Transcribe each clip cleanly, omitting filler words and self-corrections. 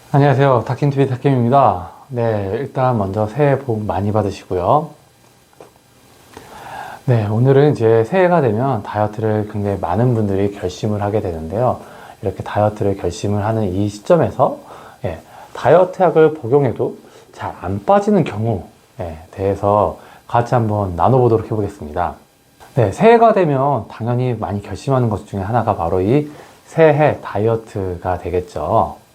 안녕하세요. 타킴TV 타킴입니다. 네, 일단 먼저 새해 복 많이 받으시고요. 네, 오늘은 이제 새해가 되면 다이어트를 굉장히 많은 분들이 결심을 하게 되는데요. 이렇게 다이어트를 결심을 하는 이 시점에서 다이어트 약을 복용해도 잘 안 빠지는 경우에 대해서 같이 한번 나눠보도록 해보겠습니다. 네, 새해가 되면 당연히 많이 결심하는 것 중에 하나가 바로 이 새해 다이어트가 되겠죠.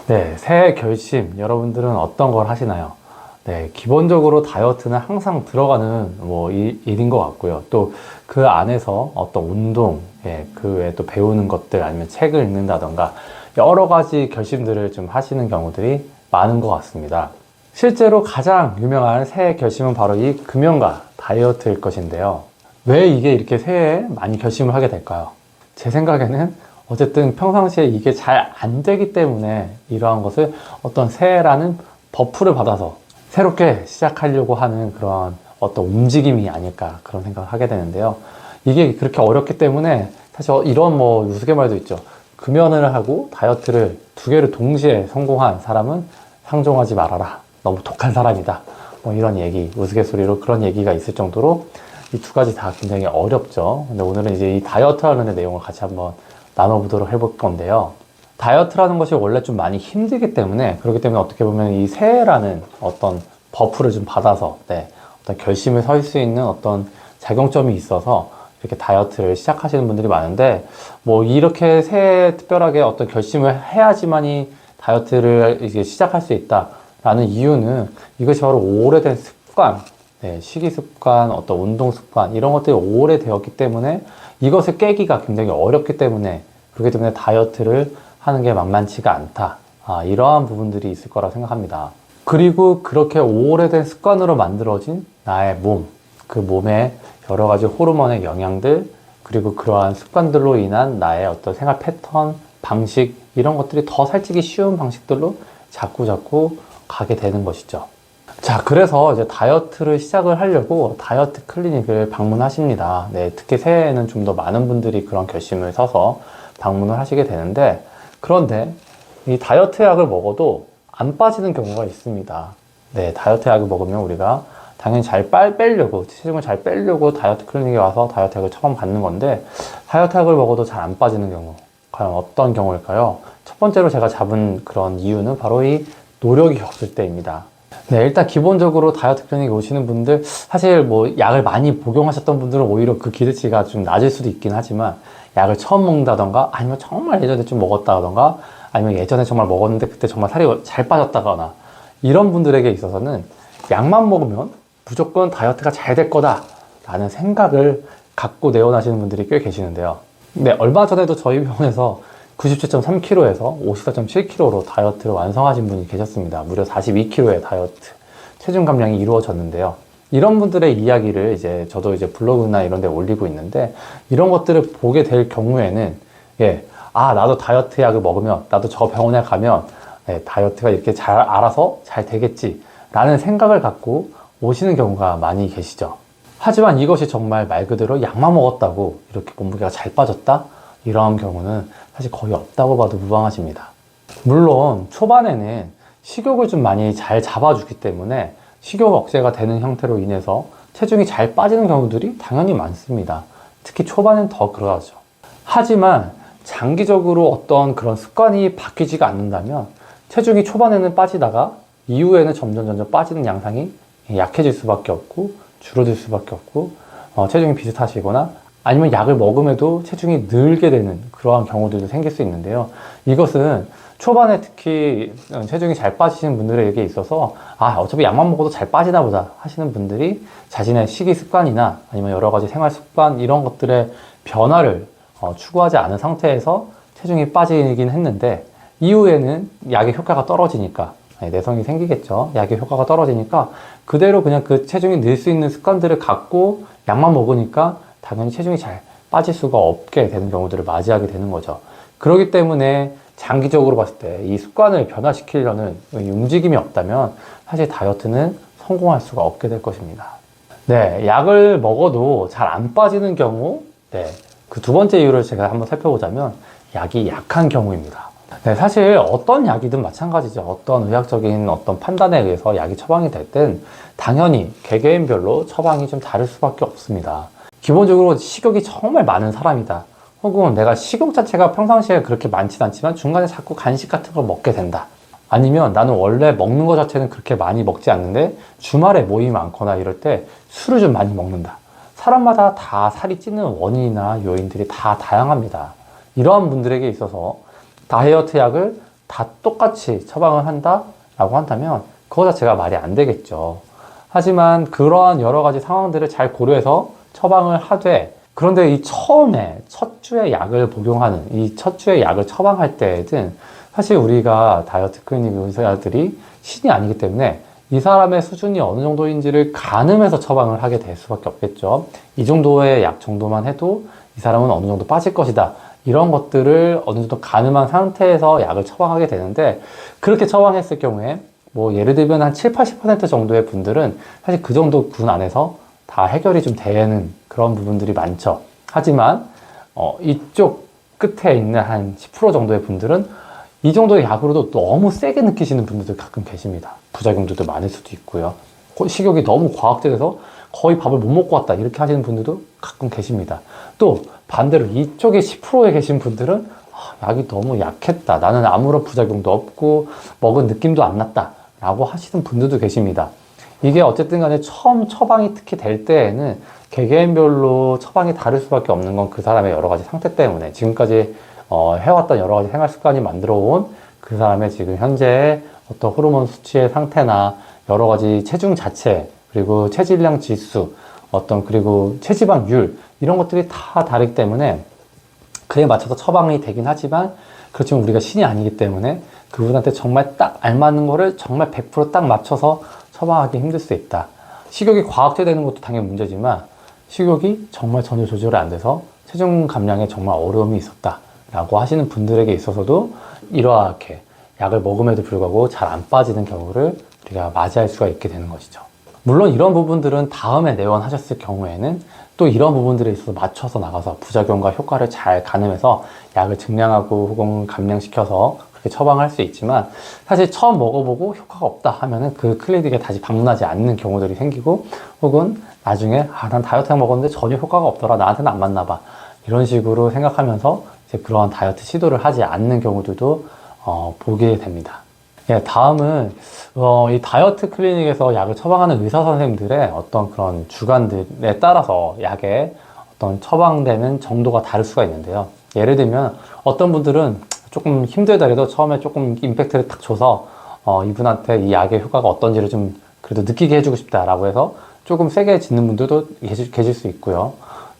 네, 새해 결심, 여러분들은 어떤 걸 하시나요? 네, 기본적으로 다이어트는 항상 들어가는 일인 것 같고요. 또 그 안에서 어떤 운동, 그 외에 또 배우는 것들 아니면 책을 읽는다던가 여러 가지 결심들을 좀 하시는 경우들이 많은 것 같습니다. 실제로 가장 유명한 새해 결심은 바로 이 금연과 다이어트일 것인데요. 왜 이게 이렇게 새해에 많이 결심을 하게 될까요? 제 생각에는 어쨌든 평상시에 이게 잘 안 되기 때문에 이러한 것을 어떤 새해라는 버프를 받아서 새롭게 시작하려고 하는 그런 어떤 움직임이 아닐까 그런 생각을 하게 되는데요. 이게 그렇게 어렵기 때문에 사실 이런 우스갯말도 있죠. 금연을 하고 다이어트를 두 개를 동시에 성공한 사람은 상종하지 말아라. 너무 독한 사람이다. 이런 얘기, 우스갯소리로 그런 얘기가 있을 정도로 이 두 가지 다 굉장히 어렵죠. 근데 오늘은 이제 이 다이어트라는 내용을 같이 한번 나눠보도록 해볼 건데요. 다이어트라는 것이 원래 좀 많이 힘들기 때문에, 그렇기 때문에 어떻게 보면 이 새해라는 어떤 버프를 좀 받아서, 어떤 결심을 설 수 있는 어떤 작용점이 있어서 이렇게 다이어트를 시작하시는 분들이 많은데, 이렇게 새해에 특별하게 어떤 결심을 해야지만이 다이어트를 이제 시작할 수 있다라는 이유는 이것이 바로 오래된 습관, 식이 습관, 어떤 운동 습관, 이런 것들이 오래되었기 때문에 이것을 깨기가 굉장히 어렵기 때문에, 그렇기 때문에 다이어트를 하는 게 만만치가 않다. 이러한 부분들이 있을 거라 생각합니다. 그리고 그렇게 오래된 습관으로 만들어진 나의 몸, 그 몸의 여러 가지 호르몬의 영향들, 그리고 그러한 습관들로 인한 나의 어떤 생활 패턴, 방식, 이런 것들이 더 살찌기 쉬운 방식들로 자꾸 가게 되는 것이죠. 자, 그래서 이제 다이어트를 시작을 하려고 다이어트 클리닉을 방문하십니다. 네, 특히 새해에는 좀 더 많은 분들이 그런 결심을 서서 방문을 하시게 되는데, 그런데 이 다이어트 약을 먹어도 안 빠지는 경우가 있습니다. 네, 다이어트 약을 먹으면 우리가 당연히 잘 빼려고, 체중을 잘 빼려고 다이어트 클리닉에 와서 다이어트 약을 처음 받는 건데, 다이어트 약을 먹어도 잘 안 빠지는 경우, 과연 어떤 경우일까요? 첫 번째로 제가 잡은 그런 이유는 바로 이 노력이 없을 때입니다. 네, 일단 기본적으로 다이어트 클리닉에 오시는 분들, 사실 약을 많이 복용하셨던 분들은 오히려 그 기대치가 좀 낮을 수도 있긴 하지만, 약을 처음 먹는다던가, 아니면 정말 예전에 좀 먹었다던가, 아니면 예전에 정말 먹었는데 그때 정말 살이 잘 빠졌다거나, 이런 분들에게 있어서는 약만 먹으면 무조건 다이어트가 잘 될 거다 라는 생각을 갖고 내원하시는 분들이 꽤 계시는데요. 네, 얼마 전에도 저희 병원에서 97.3kg에서 54.7kg로 다이어트를 완성하신 분이 계셨습니다. 무려 42kg의 다이어트, 체중 감량이 이루어졌는데요. 이런 분들의 이야기를 저도 블로그나 이런 데 올리고 있는데, 이런 것들을 보게 될 경우에는, 나도 다이어트 약을 먹으면, 나도 저 병원에 가면, 다이어트가 이렇게 잘 알아서 잘 되겠지, 라는 생각을 갖고 오시는 경우가 많이 계시죠. 하지만 이것이 정말 말 그대로 약만 먹었다고 이렇게 몸무게가 잘 빠졌다? 이런 경우는 사실 거의 없다고 봐도 무방하십니다. 물론 초반에는 식욕을 좀 많이 잘 잡아주기 때문에 식욕 억제가 되는 형태로 인해서 체중이 잘 빠지는 경우들이 당연히 많습니다. 특히 초반엔 더 그러하죠. 하지만 장기적으로 어떤 그런 습관이 바뀌지가 않는다면 체중이 초반에는 빠지다가 이후에는 점점 빠지는 양상이 약해질 수밖에 없고 줄어들 수밖에 없고 체중이 비슷하시거나 아니면 약을 먹음에도 체중이 늘게 되는 그러한 경우들도 생길 수 있는데요. 이것은 초반에 특히 체중이 잘 빠지시는 분들에게 있어서 어차피 약만 먹어도 잘 빠지나 보다 하시는 분들이 자신의 식이 습관이나 아니면 여러 가지 생활 습관 이런 것들의 변화를 추구하지 않은 상태에서 체중이 빠지긴 했는데, 이후에는 약의 효과가 떨어지니까 내성이 생기겠죠. 약의 효과가 떨어지니까 그대로 그냥 그 체중이 늘 수 있는 습관들을 갖고 약만 먹으니까 당연히 체중이 잘 빠질 수가 없게 되는 경우들을 맞이하게 되는 거죠. 그렇기 때문에 장기적으로 봤을 때 이 습관을 변화시키려는 움직임이 없다면 사실 다이어트는 성공할 수가 없게 될 것입니다. 네, 약을 먹어도 잘 안 빠지는 경우, 그 두 번째 이유를 제가 한번 살펴보자면 약이 약한 경우입니다. 네, 사실 어떤 약이든 마찬가지죠. 어떤 의학적인 어떤 판단에 의해서 약이 처방이 될 땐 당연히 개개인별로 처방이 좀 다를 수밖에 없습니다. 기본적으로 식욕이 정말 많은 사람이다. 혹은 내가 식욕 자체가 평상시에 그렇게 많진 않지만 중간에 자꾸 간식 같은 걸 먹게 된다. 아니면 나는 원래 먹는 것 자체는 그렇게 많이 먹지 않는데 주말에 모임이 많거나 이럴 때 술을 좀 많이 먹는다. 사람마다 다 살이 찌는 원인이나 요인들이 다 다양합니다. 이러한 분들에게 있어서 다이어트 약을 다 똑같이 처방을 한다라고 한다면 그거 자체가 말이 안 되겠죠. 하지만 그러한 여러 가지 상황들을 잘 고려해서 처방을 하되, 그런데 이 처음에 첫 주의 약을 복용하는, 이 첫 주의 약을 처방할 때에는 사실 우리가 다이어트 클리닉 의사들이 신이 아니기 때문에 이 사람의 수준이 어느 정도인지를 가늠해서 처방을 하게 될 수밖에 없겠죠. 이 정도의 약 정도만 해도 이 사람은 어느 정도 빠질 것이다. 이런 것들을 어느 정도 가늠한 상태에서 약을 처방하게 되는데, 그렇게 처방했을 경우에 뭐 예를 들면 한 7, 80% 정도의 분들은 사실 그 정도 군 안에서 다 해결이 좀 되는 그런 부분들이 많죠. 하지만 이쪽 끝에 있는 한 10% 정도의 분들은 이 정도의 약으로도 너무 세게 느끼시는 분들도 가끔 계십니다. 부작용들도 많을 수도 있고요. 식욕이 너무 과학적이어서 거의 밥을 못 먹고 왔다 이렇게 하시는 분들도 가끔 계십니다. 또 반대로 이쪽에 10%에 계신 분들은 약이 너무 약했다. 나는 아무런 부작용도 없고 먹은 느낌도 안 났다. 라고 하시는 분들도 계십니다. 이게 어쨌든 간에 처음 처방이 특히 될 때에는 개개인별로 처방이 다를 수밖에 없는 건 그 사람의 여러 가지 상태 때문에, 지금까지 해왔던 여러 가지 생활 습관이 만들어 온 그 사람의 지금 현재의 어떤 호르몬 수치의 상태나 여러 가지 체중 자체, 그리고 체질량 지수, 그리고 체지방률, 이런 것들이 다 다르기 때문에 그에 맞춰서 처방이 되긴 하지만, 그렇지만 우리가 신이 아니기 때문에 그분한테 정말 딱 알맞는 거를 정말 100%딱 맞춰서 처방하기 힘들 수 있다. 식욕이 과학화되는 것도 당연히 문제지만 식욕이 정말 전혀 조절이 안 돼서 체중 감량에 정말 어려움이 있었다 라고 하시는 분들에게 있어서도 이렇게 약을 먹음에도 불구하고 잘 안 빠지는 경우를 우리가 맞이할 수가 있게 되는 것이죠. 물론 이런 부분들은 다음에 내원하셨을 경우에는 또 이런 부분들에 있어서 맞춰서 나가서 부작용과 효과를 잘 가늠해서 약을 증량하고 혹은 감량시켜서 그렇게 처방할 수 있지만, 사실 처음 먹어보고 효과가 없다 하면은 그 클리닉에 다시 방문하지 않는 경우들이 생기고, 혹은 나중에 난 다이어트 약 먹었는데 전혀 효과가 없더라, 나한테는 안 맞나 봐, 이런 식으로 생각하면서 이제 그러한 다이어트 시도를 하지 않는 경우들도 보게 됩니다. 예, 다음은 이 다이어트 클리닉에서 약을 처방하는 의사 선생님들의 어떤 그런 주관들에 따라서 약의 어떤 처방되는 정도가 다를 수가 있는데요. 예를 들면 어떤 분들은 조금 힘들더라도 처음에 조금 임팩트를 탁 줘서 이분한테 이 약의 효과가 어떤지를 좀 그래도 느끼게 해주고 싶다라고 해서 조금 세게 짓는 분들도 계실 수 있고요.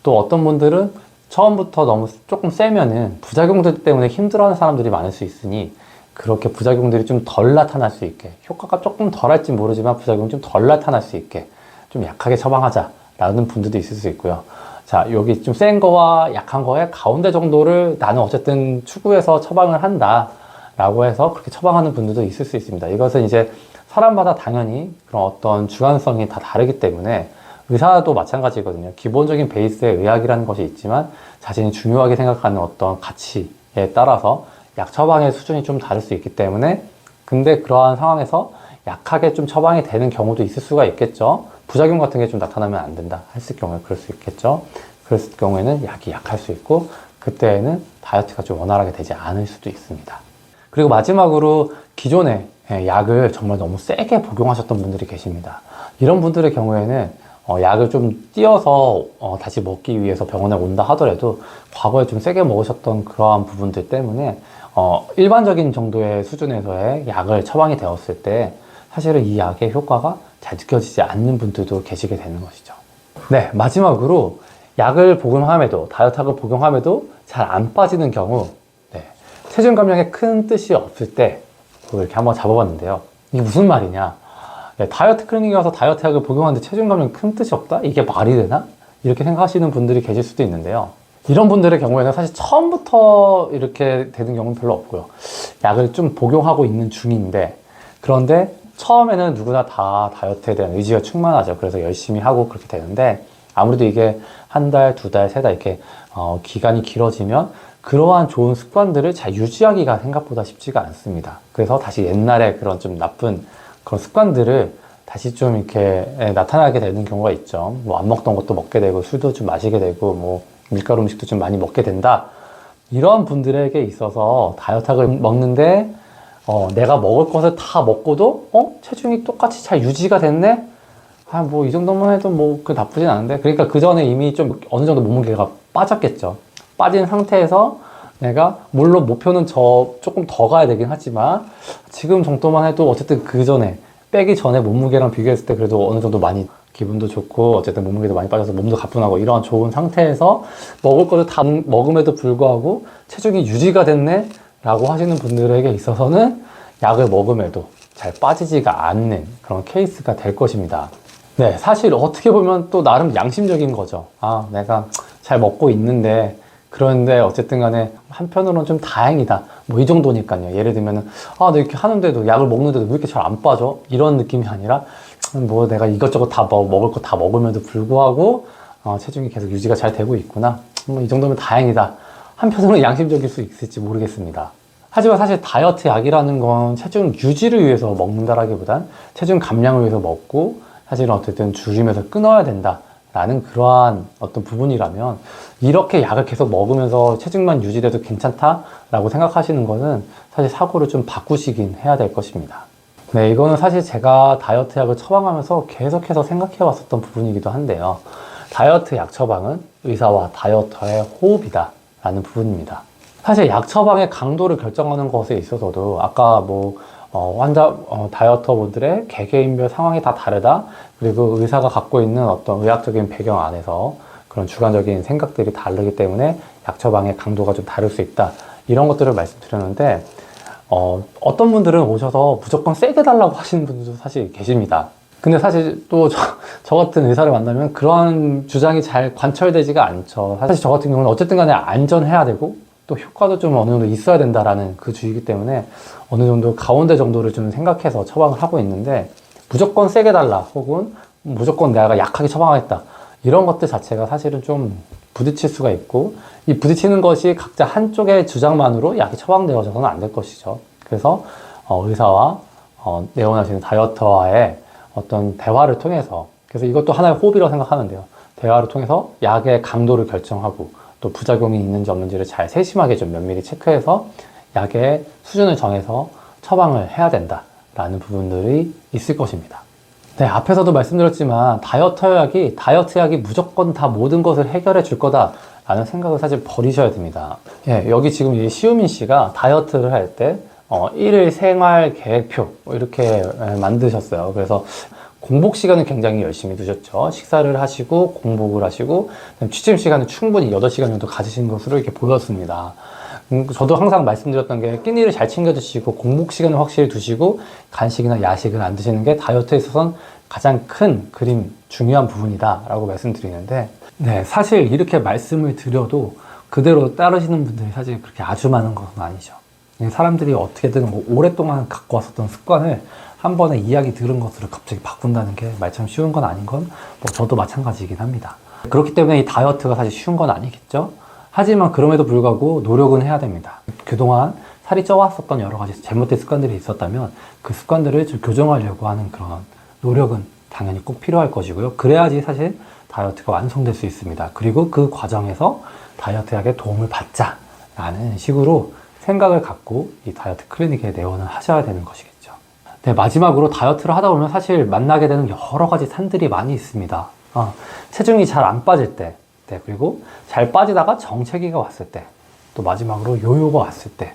또 어떤 분들은 처음부터 너무 조금 세면은 부작용들 때문에 힘들어하는 사람들이 많을 수 있으니 그렇게 부작용들이 좀 덜 나타날 수 있게, 효과가 조금 덜 할지 모르지만 부작용이 좀 덜 나타날 수 있게 좀 약하게 처방하자라는 분들도 있을 수 있고요. 자, 여기 좀 센 거와 약한 거의 가운데 정도를 나는 어쨌든 추구해서 처방을 한다 라고 해서 그렇게 처방하는 분들도 있을 수 있습니다. 이것은 이제 사람마다 당연히 그런 어떤 주관성이 다 다르기 때문에, 의사도 마찬가지거든요. 기본적인 베이스에 의학이라는 것이 있지만 자신이 중요하게 생각하는 어떤 가치에 따라서 약 처방의 수준이 좀 다를 수 있기 때문에, 근데 그러한 상황에서 약하게 좀 처방이 되는 경우도 있을 수가 있겠죠. 부작용 같은 게 좀 나타나면 안 된다 했을 경우에 그럴 수 있겠죠. 그랬을 경우에는 약이 약할 수 있고, 그때에는 다이어트가 좀 원활하게 되지 않을 수도 있습니다. 그리고 마지막으로 기존에 약을 정말 너무 세게 복용하셨던 분들이 계십니다. 이런 분들의 경우에는 약을 좀 띄어서 다시 먹기 위해서 병원에 온다 하더라도 과거에 좀 세게 먹으셨던 그러한 부분들 때문에 일반적인 정도의 수준에서의 약을 처방이 되었을 때 사실은 이 약의 효과가 잘 느껴지지 않는 분들도 계시게 되는 것이죠. 네, 마지막으로 약을 복용함에도, 다이어트 약을 복용함에도 잘 안 빠지는 경우, 체중 감량에 큰 뜻이 없을 때 이렇게 한번 잡아봤는데요. 이게 무슨 말이냐? 다이어트 클리닉에 가서 다이어트 약을 복용하는데 체중 감량에 큰 뜻이 없다? 이게 말이 되나? 이렇게 생각하시는 분들이 계실 수도 있는데요. 이런 분들의 경우에는 사실 처음부터 이렇게 되는 경우는 별로 없고요. 약을 좀 복용하고 있는 중인데, 그런데 처음에는 누구나 다 다이어트에 대한 의지가 충만하죠. 그래서 열심히 하고 그렇게 되는데, 아무래도 이게 한 달, 두 달, 세 달 이렇게 기간이 길어지면 그러한 좋은 습관들을 잘 유지하기가 생각보다 쉽지가 않습니다. 그래서 다시 옛날에 그런 좀 나쁜 그런 습관들을 다시 좀 이렇게 나타나게 되는 경우가 있죠. 뭐 안 먹던 것도 먹게 되고 술도 좀 마시게 되고 뭐 밀가루 음식도 좀 많이 먹게 된다. 이런 분들에게 있어서 다이어트약을 먹는데 내가 먹을 것을 다 먹고도 체중이 똑같이 잘 유지가 됐네? 아, 뭐 이 정도만 해도 뭐 그 나쁘진 않은데. 그러니까 그 전에 이미 좀 어느 정도 몸무게가 빠졌겠죠. 빠진 상태에서 내가 물론 목표는 조금 더 가야 되긴 하지만 지금 정도만 해도 어쨌든 그 전에 빼기 전에 몸무게랑 비교했을 때 그래도 어느 정도 많이 기분도 좋고 어쨌든 몸무게도 많이 빠져서 몸도 가뿐하고 이러한 좋은 상태에서 먹을 것을 다 먹음에도 불구하고 체중이 유지가 됐네 라고 하시는 분들에게 있어서는 약을 먹음에도 잘 빠지지가 않는 그런 케이스가 될 것입니다. 네, 사실 어떻게 보면 또 나름 양심적인 거죠. 아, 내가 잘 먹고 있는데 그런데 어쨌든 간에 한편으로는 좀 다행이다. 뭐 이 정도니까요. 예를 들면은 아, 나 이렇게 하는데도 약을 먹는데도 왜 이렇게 잘 안 빠져? 이런 느낌이 아니라 뭐 내가 이것저것 다 먹을 거 다 먹음에도 불구하고 체중이 계속 유지가 잘 되고 있구나. 뭐 이 정도면 다행이다. 한편으로는 양심적일 수 있을지 모르겠습니다. 하지만 사실 다이어트 약이라는 건 체중 유지를 위해서 먹는다라기보단 체중 감량을 위해서 먹고 사실은 어쨌든 줄이면서 끊어야 된다. 라는 그러한 어떤 부분이라면 이렇게 약을 계속 먹으면서 체중만 유지돼도 괜찮다라고 생각하시는 거는 사실 사고를 좀 바꾸시긴 해야 될 것입니다. 네, 이거는 사실 제가 다이어트 약을 처방하면서 계속해서 생각해 왔었던 부분이기도 한데요. 다이어트 약 처방은 의사와 다이어터의 호흡이다 라는 부분입니다. 사실 약 처방의 강도를 결정하는 것에 있어서도 아까 다이어터 분들의 개개인별 상황이 다 다르다. 그리고 의사가 갖고 있는 어떤 의학적인 배경 안에서 그런 주관적인 생각들이 다르기 때문에 약 처방의 강도가 좀 다를 수 있다. 이런 것들을 말씀드렸는데, 어떤 분들은 오셔서 무조건 세게 달라고 하시는 분들도 사실 계십니다. 근데 사실 또 저 같은 의사를 만나면 그러한 주장이 잘 관철되지가 않죠. 사실 저 같은 경우는 어쨌든 간에 안전해야 되고, 또 효과도 좀 어느 정도 있어야 된다라는 그 주의이기 때문에 어느 정도 가운데 정도를 좀 생각해서 처방을 하고 있는데 무조건 세게 달라 혹은 무조건 내가 약하게 처방하겠다 이런 것들 자체가 사실은 좀 부딪힐 수가 있고 이 부딪히는 것이 각자 한쪽의 주장만으로 약이 처방되어져서는 안 될 것이죠. 그래서 의사와 내원하시는 다이어터와의 어떤 대화를 통해서 그래서 이것도 하나의 호흡이라고 생각하는데요. 대화를 통해서 약의 강도를 결정하고 또 부작용이 있는지 없는지를 잘 세심하게 좀 면밀히 체크해서 약의 수준을 정해서 처방을 해야 된다라는 부분들이 있을 것입니다. 네, 앞에서도 말씀드렸지만 다이어트 약이 무조건 다 모든 것을 해결해 줄 거다라는 생각을 사실 버리셔야 됩니다. 예, 여기 지금 이 시우민 씨가 다이어트를 할 때 1일 생활 계획표 이렇게 만드셨어요. 그래서 공복 시간은 굉장히 열심히 두셨죠. 식사를 하시고 공복을 하시고 취침 시간은 충분히 8시간 정도 가지신 것으로 이렇게 보였습니다. 저도 항상 말씀드렸던 게 끼니를 잘 챙겨 드시고 공복 시간을 확실히 두시고 간식이나 야식을 안 드시는 게 다이어트에 있어서는 가장 큰 그림 중요한 부분이다 라고 말씀드리는데 네, 사실 이렇게 말씀을 드려도 그대로 따르시는 분들이 사실 그렇게 아주 많은 것은 아니죠. 사람들이 어떻게든 오랫동안 갖고 왔었던 습관을 한 번에 이야기 들은 것으로 갑자기 바꾼다는 게 말처럼 쉬운 건 아닌 건 저도 마찬가지이긴 합니다. 그렇기 때문에 이 다이어트가 사실 쉬운 건 아니겠죠? 하지만 그럼에도 불구하고 노력은 해야 됩니다. 그동안 살이 쪄왔었던 여러 가지 잘못된 습관들이 있었다면 그 습관들을 좀 교정하려고 하는 그런 노력은 당연히 꼭 필요할 것이고요. 그래야지 사실 다이어트가 완성될 수 있습니다. 그리고 그 과정에서 다이어트 약의 도움을 받자라는 식으로 생각을 갖고 이 다이어트 클리닉에 내원을 하셔야 되는 것이겠죠. 네, 마지막으로 다이어트를 하다 보면 사실 만나게 되는 여러 가지 산들이 많이 있습니다. 체중이 잘 안 빠질 때, 네, 그리고 잘 빠지다가 정체기가 왔을 때, 또 마지막으로 요요가 왔을 때,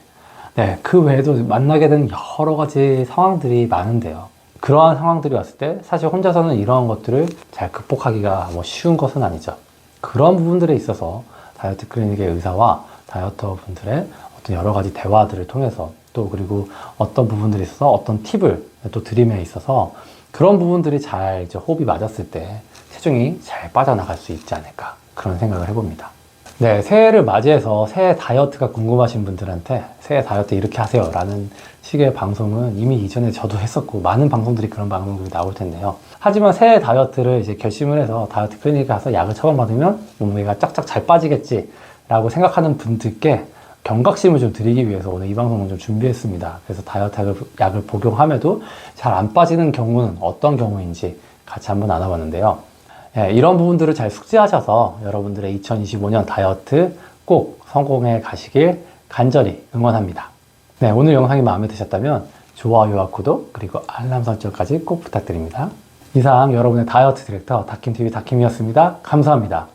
네, 그 외에도 만나게 되는 여러 가지 상황들이 많은데요. 그러한 상황들이 왔을 때 사실 혼자서는 이러한 것들을 잘 극복하기가 쉬운 것은 아니죠. 그런 부분들에 있어서 다이어트 클리닉의 의사와 다이어터 분들의 어떤 여러 가지 대화들을 통해서 또 그리고 어떤 부분들이 있어서 어떤 팁을 또 드림에 있어서 그런 부분들이 잘 호흡이 맞았을 때 체중이 잘 빠져나갈 수 있지 않을까 그런 생각을 해봅니다. 네, 새해를 맞이해서 새해 다이어트가 궁금하신 분들한테 새해 다이어트 이렇게 하세요 라는 식의 방송은 이미 이전에 저도 했었고 많은 방송들이 그런 방송들이 나올 텐데요. 하지만 새해 다이어트를 이제 결심을 해서 다이어트 클리닉에 가서 약을 처방받으면 몸무게가 쫙쫙 잘 빠지겠지 라고 생각하는 분들께 경각심을 좀 드리기 위해서 오늘 이 방송을 좀 준비했습니다. 그래서 다이어트 약을 복용함에도 잘 안 빠지는 경우는 어떤 경우인지 같이 한번 알아봤는데요. 예, 이런 부분들을 잘 숙지하셔서 여러분들의 2025년 다이어트 꼭 성공해 가시길 간절히 응원합니다. 네, 오늘 영상이 마음에 드셨다면 좋아요와 구독 그리고 알람 설정까지 꼭 부탁드립니다. 이상 여러분의 다이어트 디렉터 다킴TV 다킴이었습니다. 감사합니다.